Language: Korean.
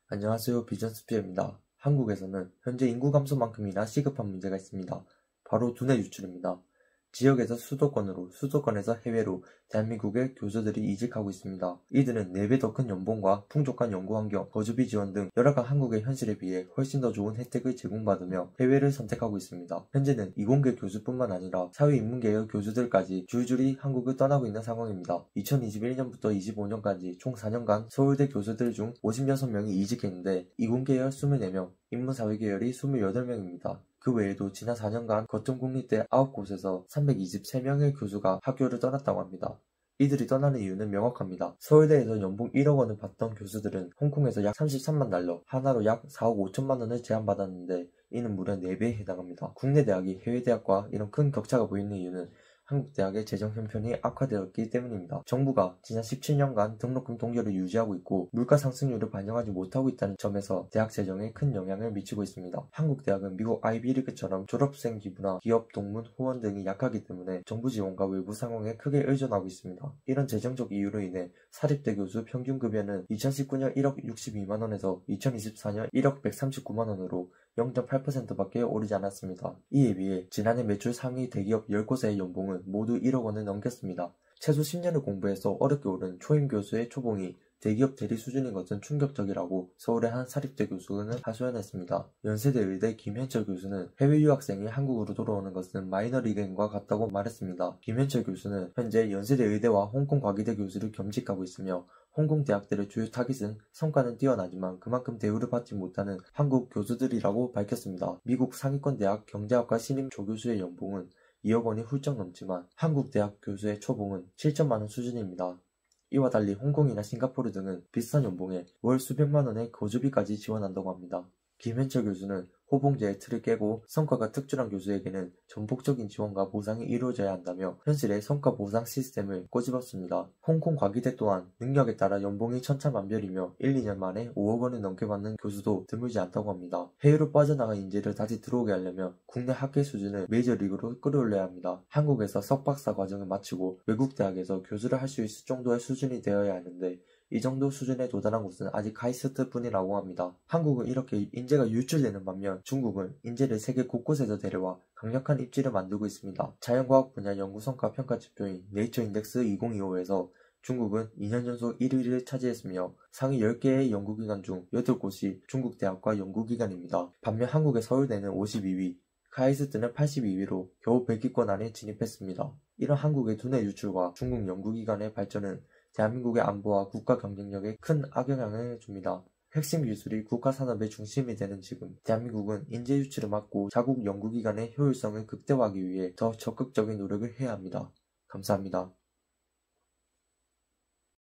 안녕하세요. 비전스피어입니다. 한국에서는 현재 인구 감소만큼이나 시급한 문제가 있습니다. 바로 두뇌 유출입니다. 지역에서 수도권으로, 수도권에서 해외로 대한민국의 교수들이 이직하고 있습니다. 이들은 4배 더 큰 연봉과 풍족한 연구환경, 거주비 지원 등 열악한 한국의 현실에 비해 훨씬 더 좋은 혜택을 제공받으며 해외를 선택하고 있습니다. 현재는 이공계 교수뿐만 아니라 사회인문계의 교수들까지 줄줄이 한국을 떠나고 있는 상황입니다. 2021년부터 25년까지 총 4년간 서울대 교수들 중 56명이 이직했는데 이공계열 24명, 인문사회계열이 28명입니다. 그 외에도 지난 4년간 거점 국립대 9곳에서 323명의 교수가 학교를 떠났다고 합니다. 이들이 떠나는 이유는 명확합니다. 서울대에서 연봉 1억 원을 받던 교수들은 홍콩에서 약 33만 달러, 하나로 약 4억 5천만 원을 제안받았는데 이는 무려 4배에 해당합니다. 국내 대학이 해외 대학과 이런 큰 격차가 보이는 이유는 한국 대학의 재정 형편이 악화되었기 때문입니다. 정부가 지난 17년간 등록금 동결을 유지하고 있고 물가 상승률을 반영하지 못하고 있다는 점에서 대학 재정에 큰 영향을 미치고 있습니다. 한국 대학은 미국 아이비리그처럼 졸업생 기부나 기업, 동문, 후원 등이 약하기 때문에 정부 지원과 외부 상황에 크게 의존하고 있습니다. 이런 재정적 이유로 인해 사립대 교수 평균 급여는 2019년 1억 62만 원에서 2024년 1억 139만 원으로 0.8%밖에 오르지 않았습니다. 이에 비해 지난해 매출 상위 대기업 10곳의 연봉은 모두 1억 원을 넘겼습니다. 최소 10년을 공부해서 어렵게 오른 초임 교수의 초봉이 대기업 대리 수준인 것은 충격적이라고 서울의 한 사립대 교수는 하소연했습니다. 연세대 의대 김현철 교수는 해외 유학생이 한국으로 돌아오는 것은 마이너리그행과 같다고 말했습니다. 김현철 교수는 현재 연세대 의대와 홍콩 과기대 교수를 겸직하고 있으며 홍콩 대학들의 주요 타깃은 성과는 뛰어나지만 그만큼 대우를 받지 못하는 한국 교수들이라고 밝혔습니다. 미국 상위권 대학 경제학과 신임 조교수의 연봉은 2억 원이 훌쩍 넘지만 한국 대학 교수의 초봉은 7천만 원 수준입니다. 이와 달리 홍콩이나 싱가포르 등은 비슷한 연봉에 월 수백만 원의 거주비까지 지원한다고 합니다. 김현철 교수는 호봉제의 틀을 깨고 성과가 특출한 교수에게는 전폭적인 지원과 보상이 이루어져야 한다며 현실의 성과 보상 시스템을 꼬집었습니다. 홍콩 과기대 또한 능력에 따라 연봉이 천차만별이며 1, 2년 만에 5억 원을 넘게 받는 교수도 드물지 않다고 합니다. 해외로 빠져나간 인재를 다시 들어오게 하려면 국내 학회 수준을 메이저리그로 끌어올려야 합니다. 한국에서 석박사 과정을 마치고 외국 대학에서 교수를 할 수 있을 정도의 수준이 되어야 하는데 이 정도 수준에 도달한 곳은 아직 카이스트 뿐이라고 합니다. 한국은 이렇게 인재가 유출되는 반면 중국은 인재를 세계 곳곳에서 데려와 강력한 입지를 만들고 있습니다. 자연과학 분야 연구성과 평가 지표인 네이처인덱스 2025에서 중국은 2년 연속 1위를 차지했으며 상위 10개의 연구기관 중 8곳이 중국 대학과 연구기관입니다. 반면 한국의 서울대는 52위, 카이스트는 82위로 겨우 100위권 안에 진입했습니다. 이런 한국의 두뇌 유출과 중국 연구기관의 발전은 대한민국의 안보와 국가 경쟁력에 큰 악영향을 줍니다. 핵심 기술이 국가 산업의 중심이 되는 지금, 대한민국은 인재 유출을 막고 자국 연구기관의 효율성을 극대화하기 위해 더 적극적인 노력을 해야 합니다. 감사합니다.